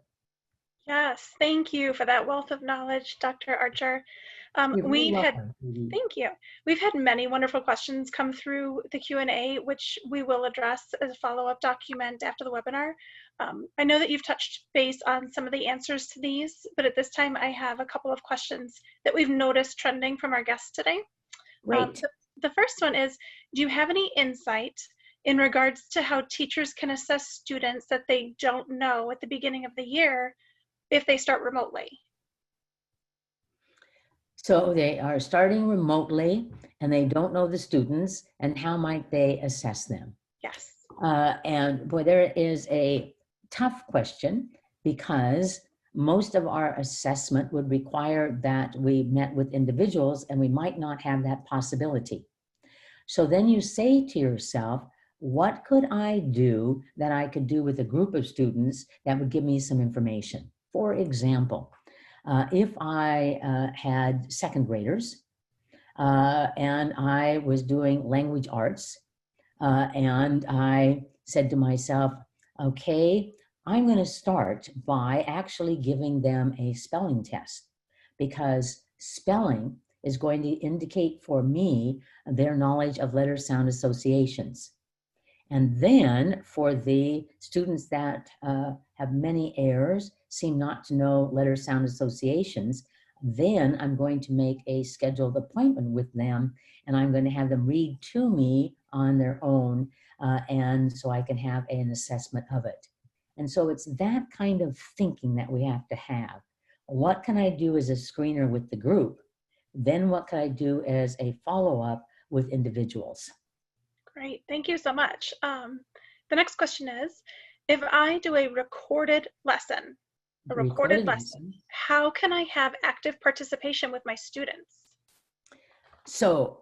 S1: Yes, thank you for that wealth of knowledge, Dr. Archer.
S2: You're welcome, Katie.
S1: Thank you. We've had many wonderful questions come through the Q&A, which we will address as a follow-up document after the webinar. I know that you've touched base on some of the answers to these, but at this time I have a couple of questions that we've noticed trending from our guests today.
S2: Great.
S1: The first one is, do you have any insight in regards to how teachers can assess students that they don't know at the beginning of the year if they start remotely?
S2: So they are starting remotely and they don't know the students, and how might they assess them?
S1: Yes.
S2: And boy, there is a tough question, because most of our assessment would require that we met with individuals, and we might not have that possibility. So then you say to yourself, what could I do that I could do with a group of students that would give me some information? For example, if I had second graders and I was doing language arts, and I said to myself, okay, I'm going to start by actually giving them a spelling test, because spelling is going to indicate for me their knowledge of letter sound associations. And then for the students that have many errors, seem not to know letter sound associations, then I'm going to make a scheduled appointment with them, and I'm going to have them read to me on their own and so I can have an assessment of it. And so it's that kind of thinking that we have to have. What can I do as a screener with the group? Then what can I do as a follow-up with individuals?
S1: Great, thank you so much. The next question is, if I do a recorded lesson, how can I have active participation with my students?
S2: So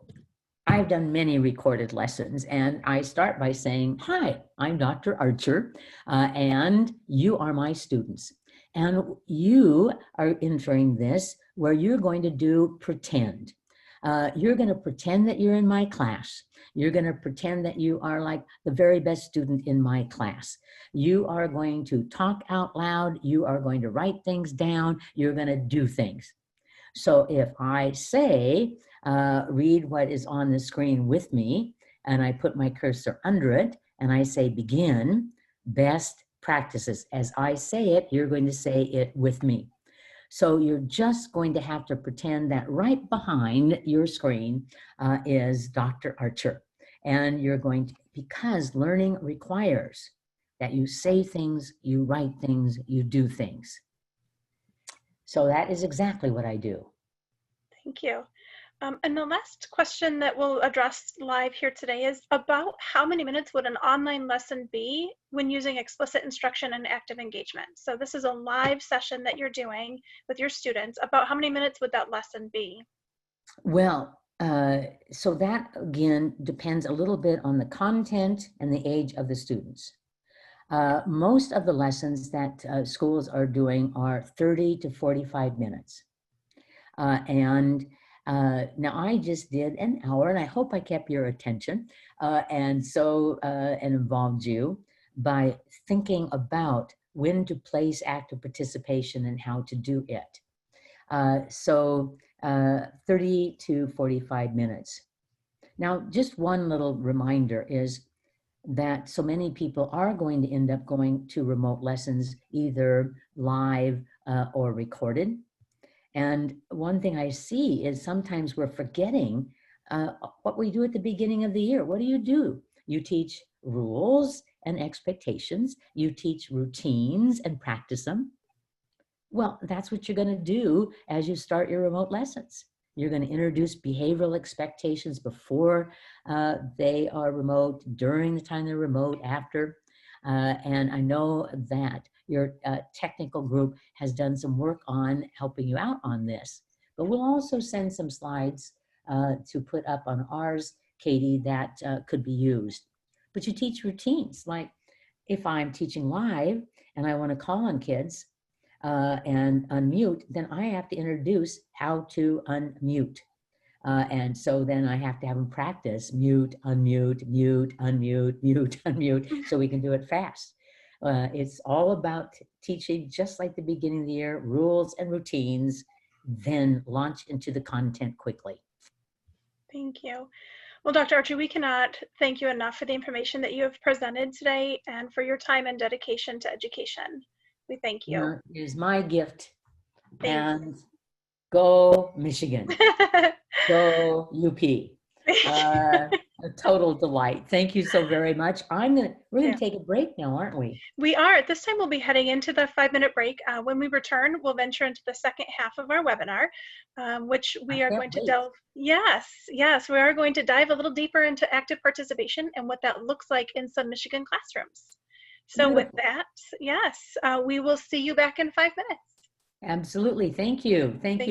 S2: I've done many recorded lessons, and I start by saying, hi, I'm Dr. Archer, and you are my students. And you are entering this where you're going to do pretend. You're going to pretend that you're in my class. You're going to pretend that you are like the very best student in my class. You are going to talk out loud. You are going to write things down. You're going to do things. So if I say, read what is on the screen with me, and I put my cursor under it, and I say begin, best practices. As I say it, you're going to say it with me. So you're just going to have to pretend that right behind your screen is Dr. Archer. And you're going to, because learning requires that you say things, you write things, you do things. So that is exactly what I do.
S1: Thank you. And the last question that we'll address live here today is about how many minutes would an online lesson be when using explicit instruction and active engagement? So this is a live session that you're doing with your students. About how many minutes would that lesson be?
S2: Well, so that again depends a little bit on the content and the age of the students. Most of the lessons that schools are doing are 30 to 45 minutes. Now I just did an hour, and I hope I kept your attention and involved you by thinking about when to place active participation and how to do it. 30 to 45 minutes. Now, just one little reminder is that so many people are going to end up going to remote lessons, either live or recorded. And one thing I see is sometimes we're forgetting what we do at the beginning of the year. What do? You teach rules and expectations. You teach routines and practice them. Well, that's what you're going to do as you start your remote lessons. You're going to introduce behavioral expectations before they are remote, during the time they're remote, after. And I know that your technical group has done some work on helping you out on this. But we'll also send some slides to put up on ours, Katie, that could be used. But you teach routines. Like if I'm teaching live and I want to call on kids and unmute, then I have to introduce how to unmute. And so then I have to have them practice mute, unmute, mute, unmute, mute, unmute, so we can do it fast. It's all about teaching, just like the beginning of the year, rules and routines, then launch into the content quickly.
S1: Thank you. Well, Dr. Archer, we cannot thank you enough for the information that you have presented today and for your time and dedication to education. We thank you.
S2: It is my gift. And go Michigan. Go UP. A total delight. Thank you so very much. We're gonna take a break now, aren't we?
S1: We are. At this time, we'll be heading into the 5-minute break. When we return, we'll venture into the second half of our webinar, which we are going to delve. Yes, we are going to dive a little deeper into active participation and what that looks like in some Michigan classrooms. So with that, yes, we will see you back in 5 minutes.
S2: Absolutely. Thank you. Thank you.